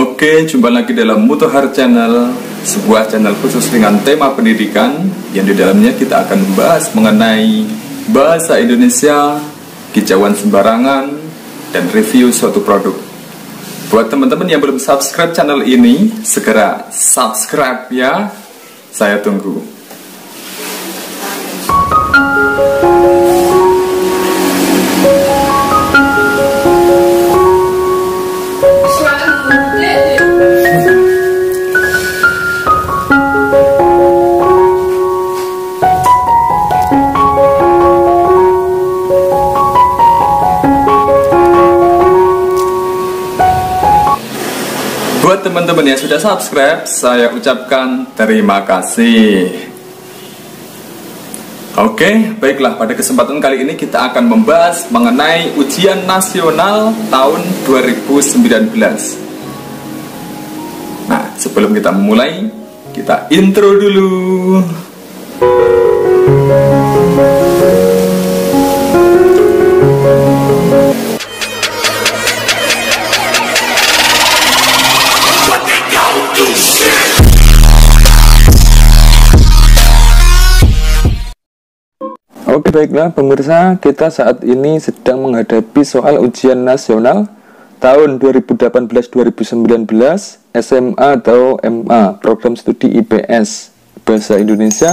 Oke, jumpa lagi dalam Mutohar Channel, sebuah channel khusus dengan tema pendidikan yang di dalamnya kita akan membahas mengenai bahasa Indonesia, kicauan sembarangan, dan review suatu produk. Buat teman-teman yang belum subscribe channel ini, segera subscribe ya. Saya tunggu. Buat teman-teman yang sudah subscribe, saya ucapkan terima kasih. Oke, baiklah, pada kesempatan kali ini kita akan membahas mengenai ujian nasional tahun 2019. Nah, sebelum kita memulai, kita intro dulu. Oke, baiklah pemirsa, kita saat ini sedang menghadapi soal ujian nasional tahun 2018-2019 SMA atau MA, Program Studi IPS Bahasa Indonesia.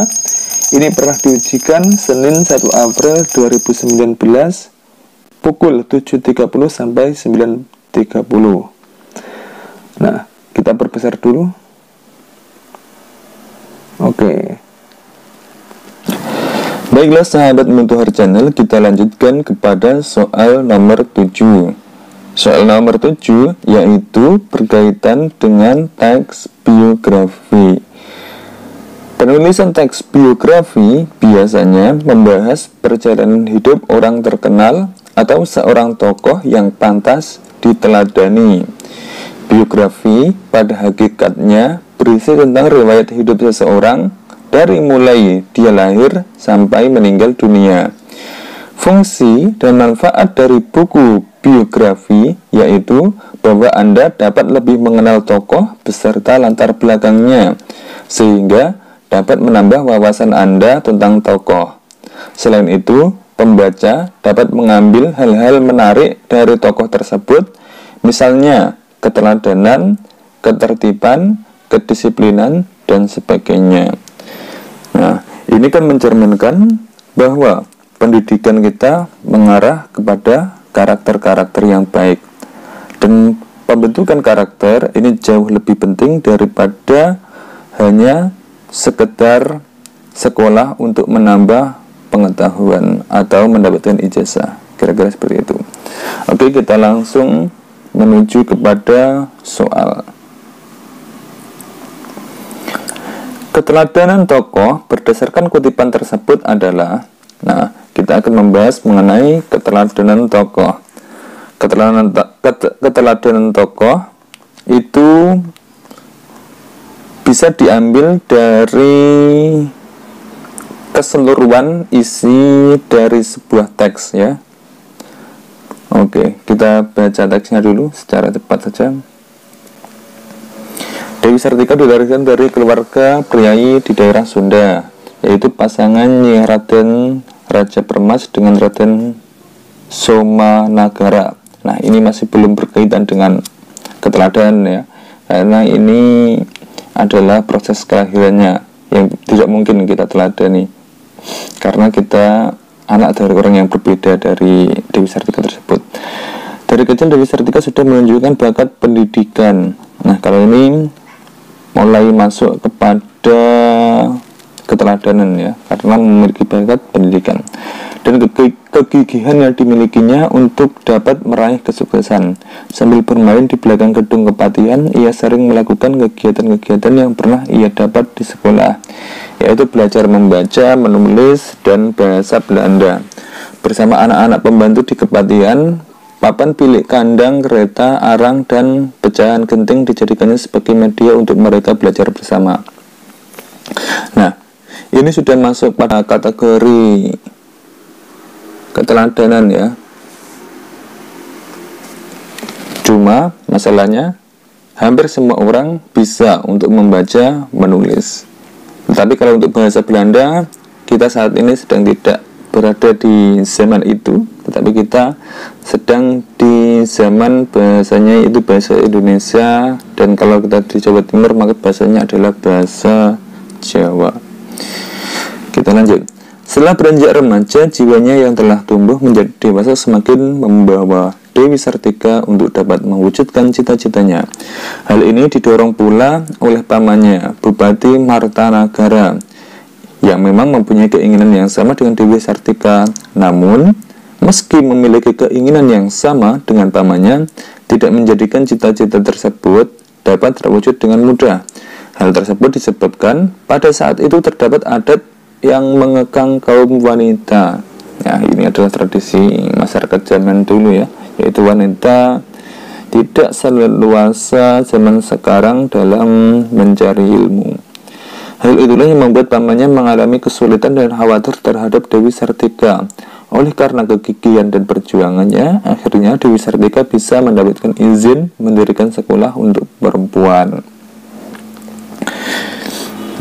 Ini pernah diujikan Senin 1 April 2019 pukul 7.30 sampai 9.30. Nah, kita perbesar dulu. Oke. Baiklah sahabat Mutohar Channel, kita lanjutkan kepada soal nomor 7. Soal nomor 7 yaitu berkaitan dengan teks biografi. Penulisan teks biografi biasanya membahas perjalanan hidup orang terkenal atau seorang tokoh yang pantas diteladani. Biografi pada hakikatnya berisi tentang riwayat hidup seseorang dari mulai dia lahir sampai meninggal dunia. Fungsi dan manfaat dari buku biografi yaitu bahwa Anda dapat lebih mengenal tokoh beserta latar belakangnya, sehingga dapat menambah wawasan Anda tentang tokoh. Selain itu, pembaca dapat mengambil hal-hal menarik dari tokoh tersebut, misalnya keteladanan, ketertiban, kedisiplinan, dan sebagainya. Nah, ini kan mencerminkan bahwa pendidikan kita mengarah kepada karakter-karakter yang baik. Dan pembentukan karakter ini jauh lebih penting daripada hanya sekedar sekolah untuk menambah pengetahuan atau mendapatkan ijazah. Kira-kira seperti itu. Oke, kita langsung menuju kepada soal. Keteladanan tokoh berdasarkan kutipan tersebut adalah, nah, kita akan membahas mengenai keteladanan tokoh. Keteladanan tokoh itu bisa diambil dari keseluruhan isi dari sebuah teks ya. Oke, kita baca teksnya dulu secara cepat saja. Dewi Sartika dilahirkan dari keluarga priai di daerah Sunda, yaitu pasangan Nyi Raden Raja Permas dengan Raden Somanagara. Nah, ini masih belum berkaitan dengan keteladanan ya, karena ini adalah proses kelahirannya yang tidak mungkin kita teladani, karena kita anak dari orang yang berbeda dari Dewi Sartika tersebut. Dari kecil Dewi Sartika sudah menunjukkan bakat pendidikan. Nah, kalau ini mulai masuk kepada keteladanan ya, karena memiliki bakat pendidikan dan kegigihan yang dimilikinya untuk dapat meraih kesuksesan. Sambil bermain di belakang gedung kepatihan, ia sering melakukan kegiatan-kegiatan yang pernah ia dapat di sekolah, yaitu belajar membaca, menulis, dan bahasa Belanda. Bersama anak-anak pembantu di kepatihan, papan bilik kandang, kereta, arang, dan pecahan genting dijadikannya sebagai media untuk mereka belajar bersama. Nah, ini sudah masuk pada kategori keteladanan ya. Cuma masalahnya hampir semua orang bisa untuk membaca, menulis. Tetapi kalau untuk bahasa Belanda, kita saat ini sedang tidak berada di zaman itu, tetapi kita sedang di zaman bahasanya itu bahasa Indonesia, dan kalau kita di Jawa Timur maka bahasanya adalah bahasa Jawa. Kita lanjut. Setelah beranjak remaja, jiwanya yang telah tumbuh menjadi dewasa semakin membawa Dewi Sartika untuk dapat mewujudkan cita-citanya. Hal ini didorong pula oleh pamannya, Bupati Martanagara, yang memang mempunyai keinginan yang sama dengan Dewi Sartika. Namun, meski memiliki keinginan yang sama dengan pamannya, tidak menjadikan cita-cita tersebut dapat terwujud dengan mudah. Hal tersebut disebabkan pada saat itu terdapat adat yang mengekang kaum wanita. Ya, ini adalah tradisi masyarakat zaman dulu ya, yaitu wanita tidak seleluasa zaman sekarang dalam mencari ilmu. Hal itulah yang membuat pamannya mengalami kesulitan dan khawatir terhadap Dewi Sartika. Oleh karena kegigihan dan perjuangannya, akhirnya Dewi Sartika bisa mendapatkan izin mendirikan sekolah untuk perempuan.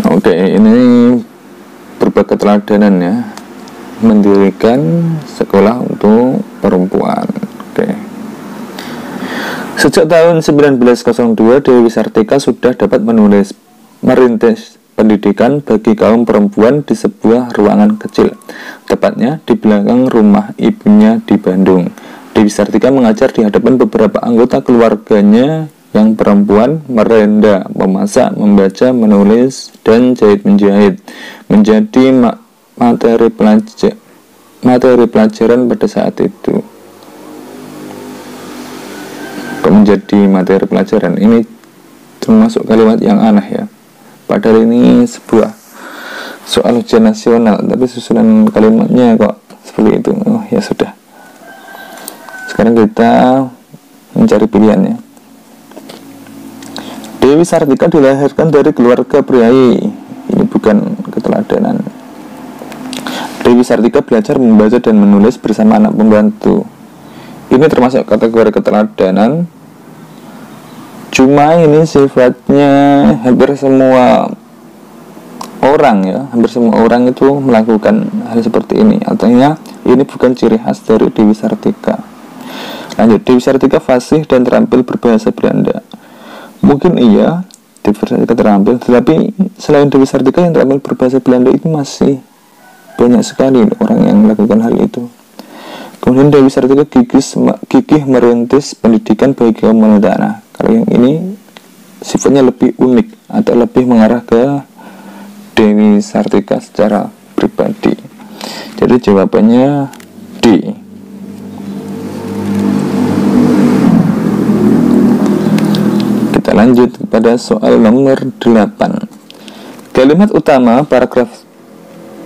Oke, ini berbagi keteladanan ya, mendirikan sekolah untuk perempuan. Oke. Sejak tahun 1902, Dewi Sartika sudah dapat merintis pendidikan bagi kaum perempuan di sebuah ruangan kecil, tepatnya di belakang rumah ibunya di Bandung. Dewi Sartika mengajar di hadapan beberapa anggota keluarganya yang perempuan, merenda, memasak, membaca, menulis, dan jahit-menjahit menjadi materi pelajaran pada saat itu. Menjadi materi pelajaran ini termasuk kalimat yang aneh ya. Padahal ini sebuah soal ujian nasional, tapi susunan kalimatnya kok seperti itu. Oh ya sudah. Sekarang kita mencari pilihannya. Dewi Sartika dilahirkan dari keluarga priai. Ini bukan keteladanan. Dewi Sartika belajar membaca dan menulis bersama anak pembantu. Ini termasuk kategori keteladanan. Cuma ini sifatnya hampir semua orang ya, hampir semua orang itu melakukan hal seperti ini. Artinya ini bukan ciri khas dari Dewi Sartika. Lanjut, Dewi Sartika fasih dan terampil berbahasa Belanda. Mungkin iya Dewi Sartika terampil, tetapi selain Dewi Sartika yang terampil berbahasa Belanda itu masih banyak sekali orang yang melakukan hal itu. Kemudian Dewi Sartika gigih merintis pendidikan bagi kaum wanita. Nah, kalau yang ini sifatnya lebih unik atau lebih mengarah ke Dewi Sartika secara pribadi. Jadi jawabannya D. Kita lanjut kepada soal nomor 8. Kalimat utama paragraf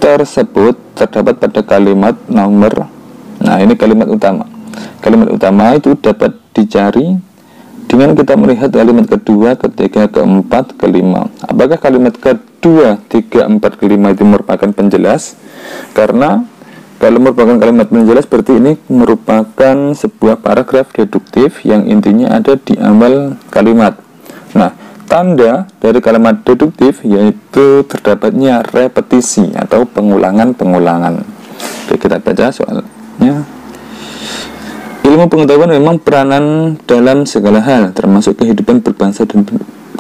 tersebut terdapat pada kalimat nomor. Nah, ini kalimat utama. Kalimat utama itu dapat dicari dengan kita melihat kalimat kedua, ketiga, keempat, kelima. Apakah kalimat kedua, tiga, empat, kelima itu merupakan penjelas? Karena kalau merupakan kalimat penjelas berarti ini merupakan sebuah paragraf deduktif yang intinya ada di awal kalimat. Nah, tanda dari kalimat deduktif yaitu terdapatnya repetisi atau pengulangan-pengulangan. Oke, kita baca soalnya. Ilmu pengetahuan memang peranan dalam segala hal, termasuk kehidupan berbangsa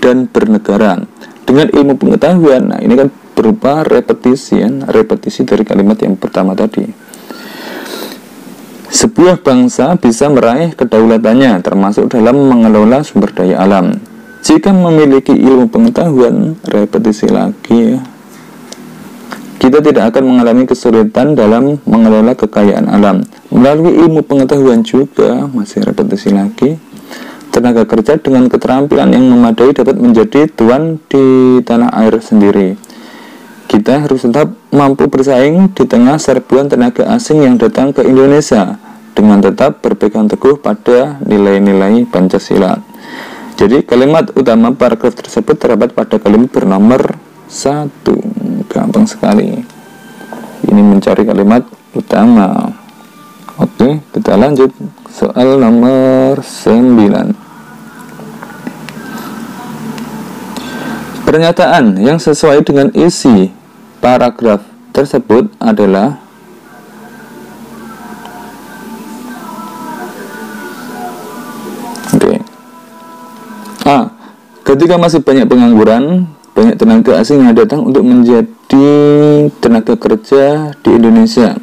dan bernegara. Dengan ilmu pengetahuan, nah ini kan berupa repetisi, ya, repetisi dari kalimat yang pertama tadi. Sebuah bangsa bisa meraih kedaulatannya, termasuk dalam mengelola sumber daya alam. Jika memiliki ilmu pengetahuan, repetisi lagi, ya, kita tidak akan mengalami kesulitan dalam mengelola kekayaan alam. Melalui ilmu pengetahuan juga, masih repetisi lagi, tenaga kerja dengan keterampilan yang memadai dapat menjadi tuan di tanah air sendiri. Kita harus tetap mampu bersaing di tengah serbuan tenaga asing yang datang ke Indonesia dengan tetap berpegang teguh pada nilai-nilai Pancasila. Jadi kalimat utama paragraf tersebut terdapat pada kalimat bernomor 1. Gampang sekali. Ini mencari kalimat utama. Oke, kita lanjut soal nomor 9. Pernyataan yang sesuai dengan isi paragraf tersebut adalah A. Ketika masih banyak pengangguran, banyak tenaga asing yang datang untuk menjadi tenaga kerja di Indonesia.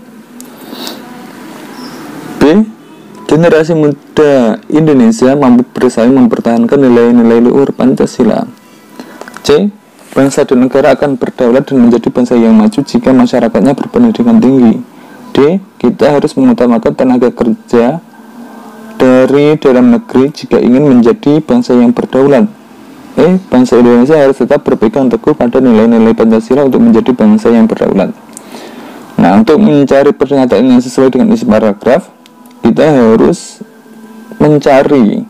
B. Generasi muda Indonesia mampu bersaing mempertahankan nilai-nilai luhur Pancasila. C. Bangsa dan negara akan berdaulat dan menjadi bangsa yang maju jika masyarakatnya berpendidikan tinggi. D. Kita harus mengutamakan tenaga kerja dari dalam negeri jika ingin menjadi bangsa yang berdaulat. E. Bangsa Indonesia harus tetap berpegang teguh pada nilai-nilai Pancasila untuk menjadi bangsa yang berdaulat. Nah, untuk mencari pernyataan yang sesuai dengan isi paragraf, kita harus mencari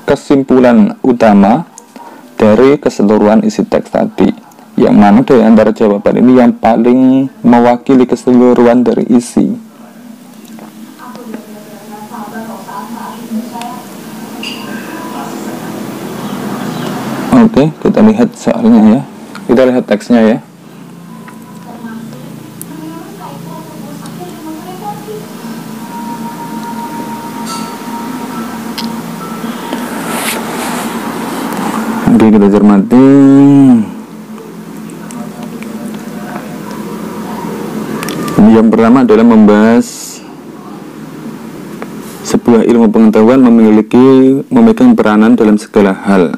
kesimpulan utama dari keseluruhan isi teks tadi. Yang mana dari antara jawaban ini yang paling mewakili keseluruhan dari isi. Oke, kita lihat soalnya ya. Kita lihat teksnya ya. Oke, kita cermati. Yang pertama adalah membahas sebuah ilmu pengetahuan memegang peranan dalam segala hal.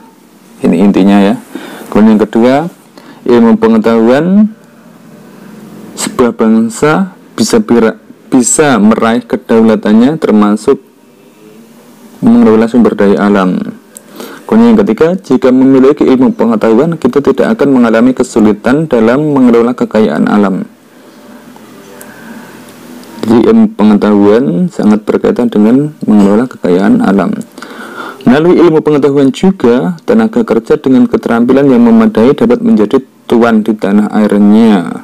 Ini intinya ya. Kemudian yang kedua, ilmu pengetahuan sebuah bangsa bisa meraih kedaulatannya termasuk mengelola sumber daya alam. Kemudian yang ketiga, jika memiliki ilmu pengetahuan, kita tidak akan mengalami kesulitan dalam mengelola kekayaan alam. Jadi ilmu pengetahuan sangat berkaitan dengan mengelola kekayaan alam. Melalui ilmu pengetahuan juga, tenaga kerja dengan keterampilan yang memadai dapat menjadi tuan di tanah airnya.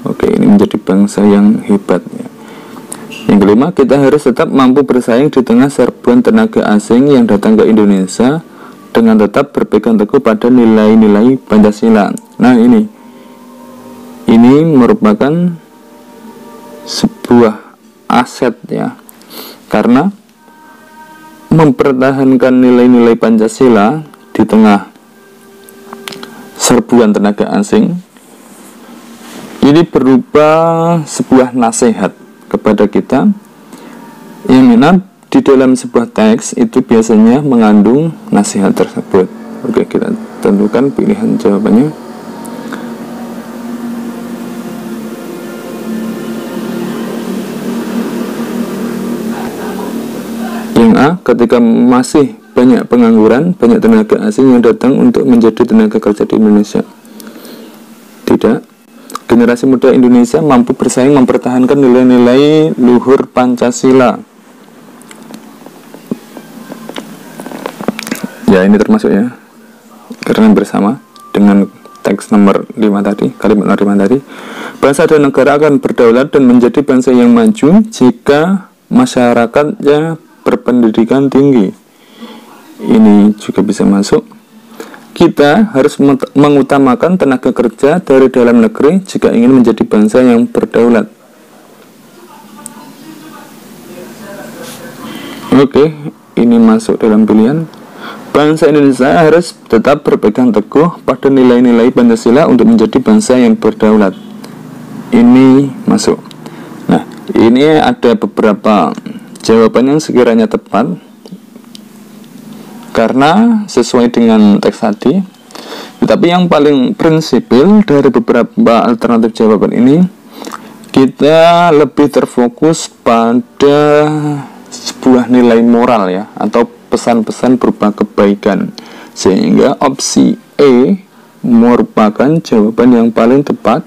Oke, ini menjadi bangsa yang hebat ya. Yang kelima, kita harus tetap mampu bersaing di tengah serbuan tenaga asing yang datang ke Indonesia dengan tetap berpegang teguh pada nilai-nilai Pancasila. Nah, ini merupakan sebuah aset ya. Karena mempertahankan nilai-nilai Pancasila di tengah serbuan tenaga asing ini berupa sebuah nasihat kepada kita yang mana di dalam sebuah teks itu biasanya mengandung nasihat tersebut. Oke, kita tentukan pilihan jawabannya. Yang A, ketika masih banyak pengangguran, banyak tenaga asing yang datang untuk menjadi tenaga kerja di Indonesia. Tidak. Generasi muda Indonesia mampu bersaing mempertahankan nilai-nilai luhur Pancasila. Ya, ini termasuk ya, karena bersama dengan teks nomor 5 tadi, kalimat nomor 5 tadi. Bangsa dan negara akan berdaulat dan menjadi bangsa yang maju jika masyarakatnya berpendidikan tinggi. Ini juga bisa masuk. Kita harus mengutamakan tenaga kerja dari dalam negeri jika ingin menjadi bangsa yang berdaulat. Oke, ini masuk dalam pilihan. Bangsa Indonesia harus tetap berpegang teguh pada nilai-nilai Pancasila untuk menjadi bangsa yang berdaulat. Ini masuk. Nah, ini ada beberapa jawaban yang sekiranya tepat karena sesuai dengan teks tadi. Tetapi yang paling prinsipil dari beberapa alternatif jawaban ini, kita lebih terfokus pada sebuah nilai moral ya, atau pesan-pesan berupa kebaikan, sehingga opsi E merupakan jawaban yang paling tepat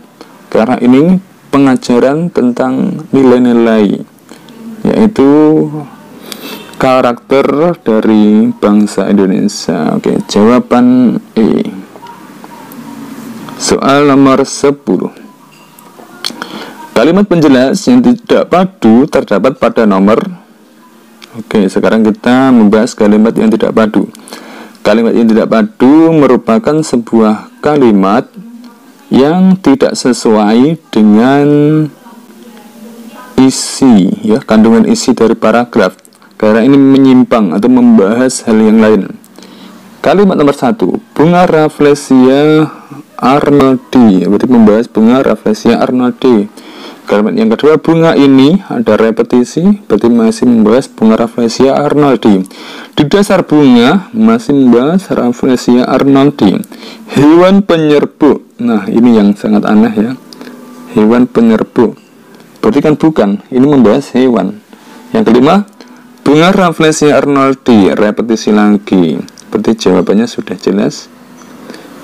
karena ini pengajaran tentang nilai-nilai, yaitu karakter dari bangsa Indonesia. Oke, jawaban E. Soal nomor 10. Kalimat penjelas yang tidak padu terdapat pada nomor. Oke, sekarang kita membahas kalimat yang tidak padu. Kalimat yang tidak padu merupakan sebuah kalimat yang tidak sesuai dengan isi, ya, kandungan isi dari paragraf, karena ini menyimpang atau membahas hal yang lain. Kalimat nomor 1, bunga Rafflesia arnoldi, berarti membahas bunga Rafflesia arnoldi. Kalimat yang kedua, bunga ini, ada repetisi, berarti masih membahas bunga Rafflesia arnoldi. Di dasar bunga masih membahas Rafflesia arnoldi. Hewan penyerbuk, nah ini yang sangat aneh ya, hewan penyerbuk, berarti kan bukan, ini membahas hewan. Yang kelima, bunga Rafflesia arnoldi, repetisi lagi, berarti jawabannya sudah jelas,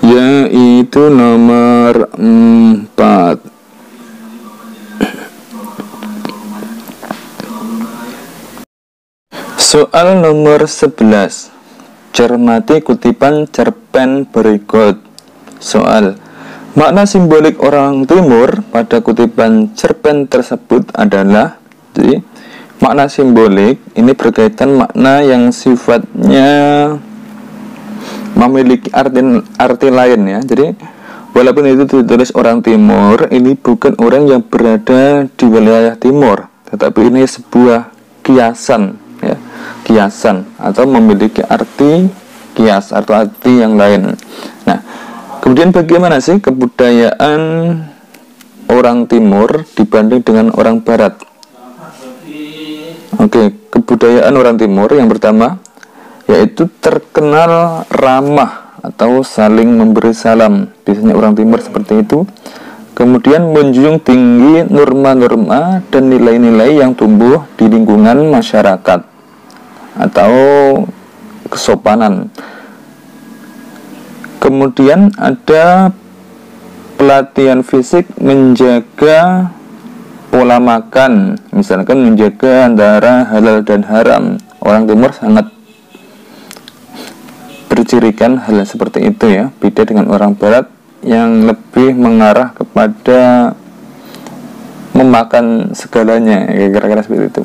yaitu nomor 4. Soal nomor 11. Cermati kutipan cerpen berikut. Soal, makna simbolik orang timur pada kutipan cerpen tersebut adalah, jadi makna simbolik ini berkaitan makna yang sifatnya memiliki arti lain ya. Jadi walaupun itu ditulis orang timur, ini bukan orang yang berada di wilayah timur, tetapi ini sebuah kiasan ya, kiasan atau memiliki arti kias atau arti yang lain. Nah, kemudian bagaimana sih kebudayaan orang timur dibanding dengan orang barat? Oke, kebudayaan orang timur yang pertama yaitu terkenal ramah atau saling memberi salam. Biasanya orang timur seperti itu. Kemudian menjunjung tinggi norma-norma dan nilai-nilai yang tumbuh di lingkungan masyarakat atau kesopanan. Kemudian ada pelatihan fisik, menjaga pola makan, misalkan menjaga antara halal dan haram. Orang timur sangat bercirikan hal seperti itu ya, beda dengan orang barat yang lebih mengarah kepada memakan segalanya, ya, kira-kira seperti itu.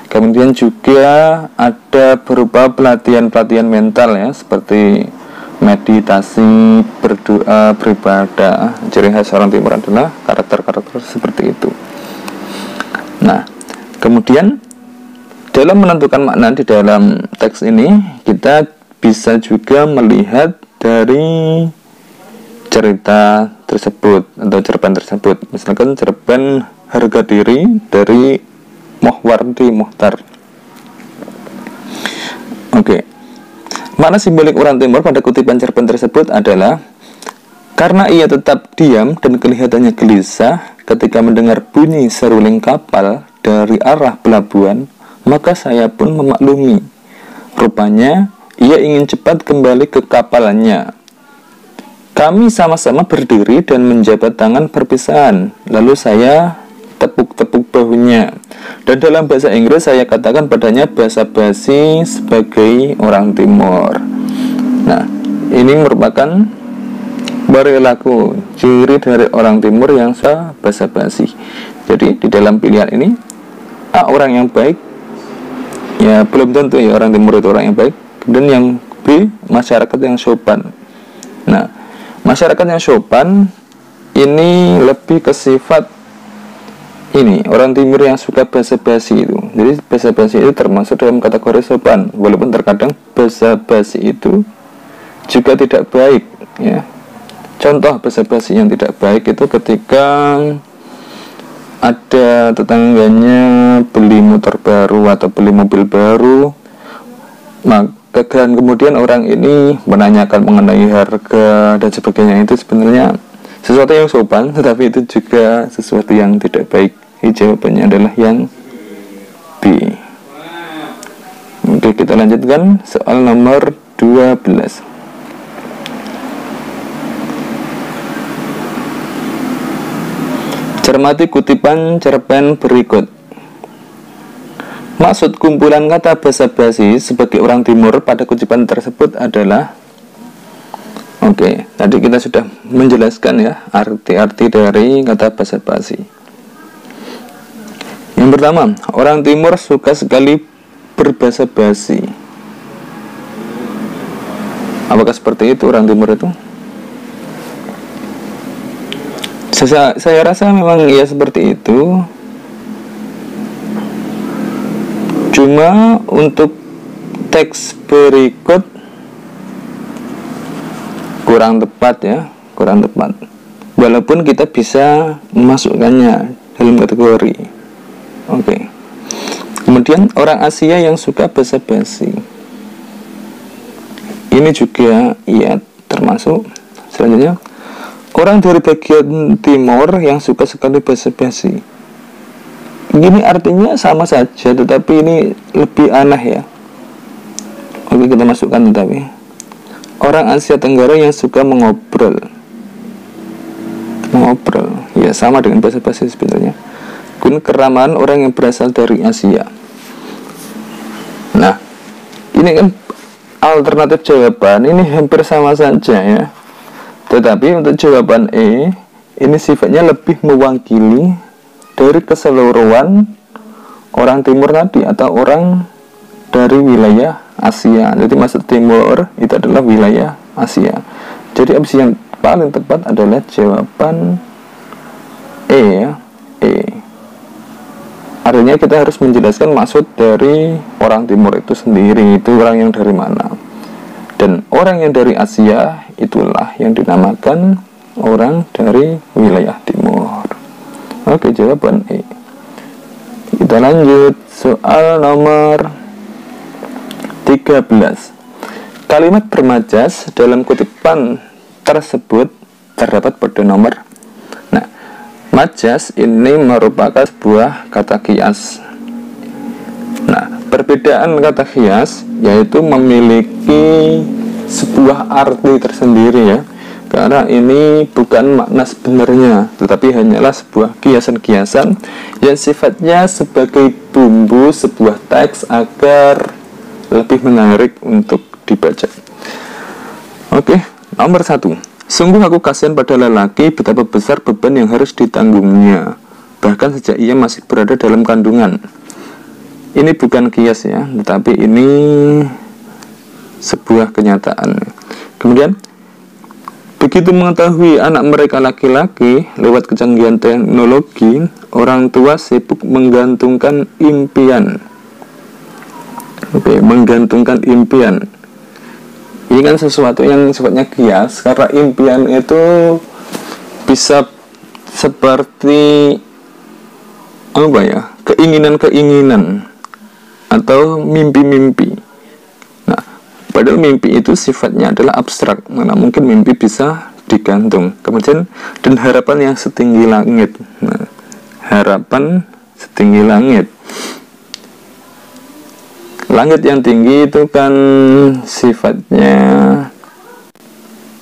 Kemudian juga ada berupa pelatihan-pelatihan mental ya, seperti meditasi, berdoa, beribadah. Ciri khas orang timur adalah karakter-karakter seperti itu. Nah, kemudian dalam menentukan makna di dalam teks ini, kita bisa juga melihat dari cerita tersebut atau cerpen tersebut. Misalkan cerpen Harga Diri dari Mokhwardi Mokhtar. Oke. Makna simbolik orang timur pada kutipan cerpen tersebut adalah karena ia tetap diam dan kelihatannya gelisah ketika mendengar bunyi seruling kapal dari arah pelabuhan, maka saya pun memaklumi. Rupanya ia ingin cepat kembali ke kapalannya. Kami sama-sama berdiri dan menjabat tangan perpisahan. Lalu saya tepuk-tepuk bahunya. Dan dalam bahasa Inggris saya katakan padanya basa-basi sebagai orang timur. Nah, ini merupakan perilaku ciri dari orang timur yang suka basa-basi. Jadi di dalam pilihan ini A, orang yang baik, ya belum tentu ya orang timur itu orang yang baik. Kemudian yang B, masyarakat yang sopan. Nah, masyarakat yang sopan ini lebih ke sifat ini, orang timur yang suka basa-basi itu. Jadi basa-basi itu termasuk dalam kategori sopan, walaupun terkadang basa-basi itu juga tidak baik ya. Contoh basa-basi yang tidak baik itu ketika ada tetangganya beli motor baru atau beli mobil baru, maka dan kemudian orang ini menanyakan mengenai harga dan sebagainya, itu sebenarnya sesuatu yang sopan, tetapi itu juga sesuatu yang tidak baik. Jawabannya adalah yang B. Oke, kita lanjutkan soal nomor 12. Cermati kutipan cerpen berikut. Maksud kumpulan kata basa-basi sebagai orang timur pada kutipan tersebut adalah, oke, tadi kita sudah menjelaskan ya arti-arti dari kata basa-basi. Yang pertama, orang timur suka sekali berbasa-basi. Apakah seperti itu orang timur itu? Saya rasa memang ya seperti itu. Cuma untuk teks berikut kurang tepat ya, kurang tepat. Walaupun kita bisa memasukkannya dalam kategori. Oke. Kemudian orang Asia yang suka basa-basi. Ini juga ya termasuk. Selanjutnya, orang dari bagian timur yang suka sekali basa-basi. Ini artinya sama saja, tetapi ini lebih aneh ya. Oke, kita masukkan tetapi orang Asia Tenggara yang suka mengobrol. Ya sama dengan basa-basi sebetulnya. Kemudian keramahan orang yang berasal dari Asia. Nah, ini kan alternatif jawaban ini hampir sama saja ya. Tetapi untuk jawaban E, ini sifatnya lebih mewakili dari keseluruhan orang timur tadi atau orang dari wilayah Asia. Jadi maksud timur itu adalah wilayah Asia. Jadi opsi yang paling tepat adalah jawaban E ya, E. Artinya kita harus menjelaskan maksud dari orang timur itu sendiri, itu orang yang dari mana. Dan orang yang dari Asia itulah yang dinamakan orang dari wilayah timur. Oke, jawaban E. Kita lanjut soal nomor 13. Kalimat bermajas dalam kutipan tersebut terdapat pada nomor. Nah, majas ini merupakan sebuah kata kias. Nah, perbedaan kata kias yaitu memiliki sebuah arti tersendiri ya. Karena ini bukan makna sebenarnya, tetapi hanyalah sebuah kiasan-kiasan yang sifatnya sebagai bumbu sebuah teks agar lebih menarik untuk dibaca. Oke, nomor 1. Sungguh aku kasihan pada lelaki betapa besar beban yang harus ditanggungnya, bahkan sejak ia masih berada dalam kandungan. Ini bukan kias ya, tetapi ini sebuah kenyataan. Kemudian, begitu mengetahui anak mereka laki-laki lewat kecanggihan teknologi, orang tua sibuk menggantungkan impian. Oke, menggantungkan impian. Ini kan sesuatu yang sifatnya kias, karena impian itu bisa seperti apa ya, keinginan-keinginan atau mimpi-mimpi. Nah, padahal mimpi itu sifatnya adalah abstrak, mana mungkin mimpi bisa digantung. Kemudian, dan harapan yang setinggi langit. Nah, harapan setinggi langit. Langit yang tinggi itu kan sifatnya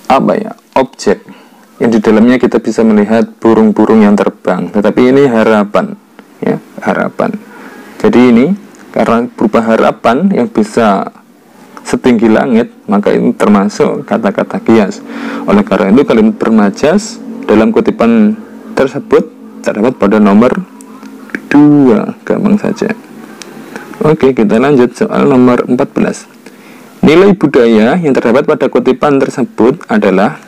apa ya, objek yang di dalamnya kita bisa melihat burung-burung yang terbang. Tetapi ini harapan ya, harapan. Jadi ini karena berupa harapan yang bisa setinggi langit, maka ini termasuk kata-kata kias. Oleh karena itu kalimat bermajas dalam kutipan tersebut terdapat pada nomor 2. Gampang saja. Oke, kita lanjut soal nomor 14. Nilai budaya yang terdapat pada kutipan tersebut adalah,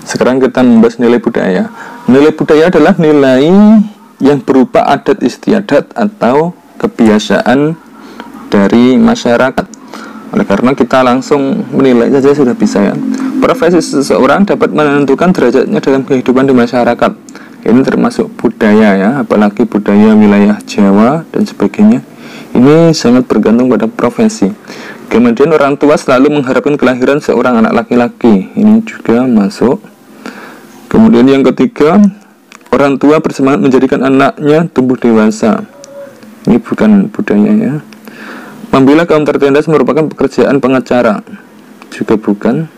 sekarang kita membahas nilai budaya. Nilai budaya adalah nilai yang berupa adat istiadat atau kebiasaan dari masyarakat. Oleh karena kita langsung menilai saja sudah bisa ya. Profesi seseorang dapat menentukan derajatnya dalam kehidupan di masyarakat. Ini termasuk budaya ya, apalagi budaya wilayah Jawa dan sebagainya. Ini sangat bergantung pada profesi. Kemudian orang tua selalu mengharapkan kelahiran seorang anak laki-laki. Ini juga masuk. Kemudian yang ketiga, orang tua bersemangat menjadikan anaknya tumbuh dewasa. Ini bukan budaya ya. Membela kaum tertindas merupakan pekerjaan pengacara. Juga bukan.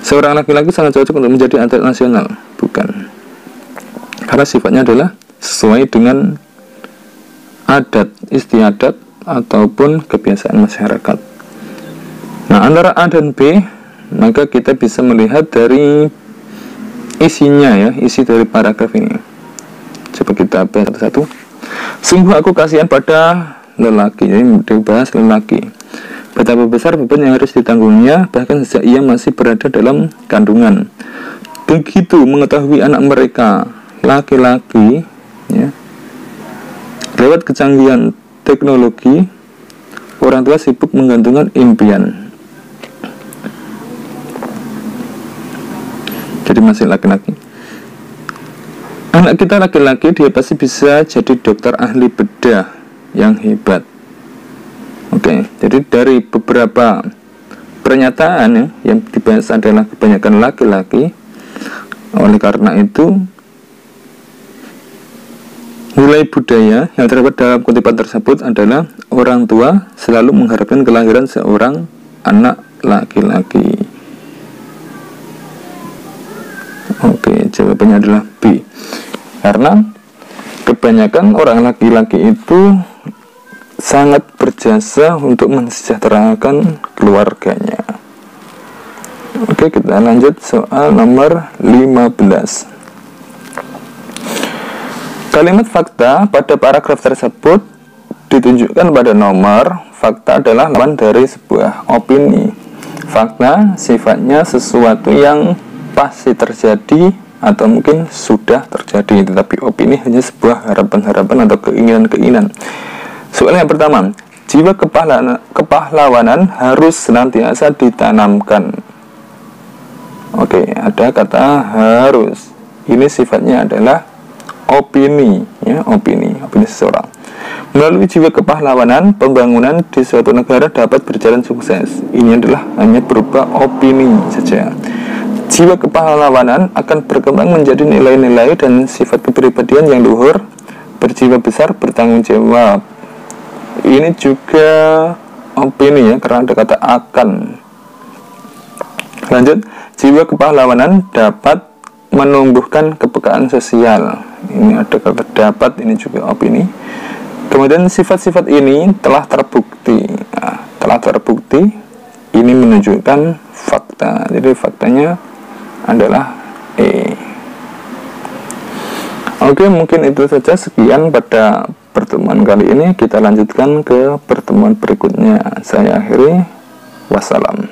Seorang laki-laki sangat cocok untuk menjadi atlet nasional. Bukan. Karena sifatnya adalah sesuai dengan adat istiadat ataupun kebiasaan masyarakat. Nah, antara A dan B, maka kita bisa melihat dari isinya ya, isi dari paragraf ini. Coba kita bahas satu-satu. Sungguh aku kasihan pada lelaki, jadi dibahas lelaki. Betapa besar beban yang harus ditanggungnya bahkan sejak ia masih berada dalam kandungan. Begitu mengetahui anak mereka laki-laki, ya, lewat kecanggihan teknologi, orang tua sibuk menggantungkan impian. Jadi masih laki-laki. Anak kita laki-laki, dia pasti bisa jadi dokter ahli bedah yang hebat. Oke, jadi dari beberapa pernyataan ya, yang dibahas adalah kebanyakan laki-laki. Oleh karena itu, nilai budaya yang terdapat dalam kutipan tersebut adalah orang tua selalu mengharapkan kelahiran seorang anak laki-laki. Oke, jawabannya adalah B. Karena kebanyakan orang laki-laki itu sangat berjasa untuk mensejahterakan keluarganya. Oke, kita lanjut soal nomor 15. Kalimat fakta pada paragraf tersebut ditunjukkan pada nomor. Fakta adalah lawan dari sebuah opini. Fakta sifatnya sesuatu yang pasti terjadi atau mungkin sudah terjadi, tetapi opini hanya sebuah harapan-harapan atau keinginan-keinginan. Soal yang pertama, jiwa kepahlawanan harus senantiasa ditanamkan. Oke, ada kata harus. Ini sifatnya adalah opini, ya, opini seseorang. Melalui jiwa kepahlawanan, pembangunan di suatu negara dapat berjalan sukses. Ini adalah hanya berupa opini saja. Jiwa kepahlawanan akan berkembang menjadi nilai-nilai dan sifat kepribadian yang luhur, berjiwa besar, bertanggung jawab. Ini juga opini ya, karena ada kata akan. Lanjut, jiwa kepahlawanan dapat menumbuhkan kepekaan sosial. Ini ada kata dapat, ini juga opini. Kemudian sifat-sifat ini telah terbukti. Nah, telah terbukti, ini menunjukkan fakta. Jadi faktanya adalah E. Oke, mungkin itu saja. Sekian pada pertemuan kali ini. Kita lanjutkan ke pertemuan berikutnya. Saya akhiri. Wassalam.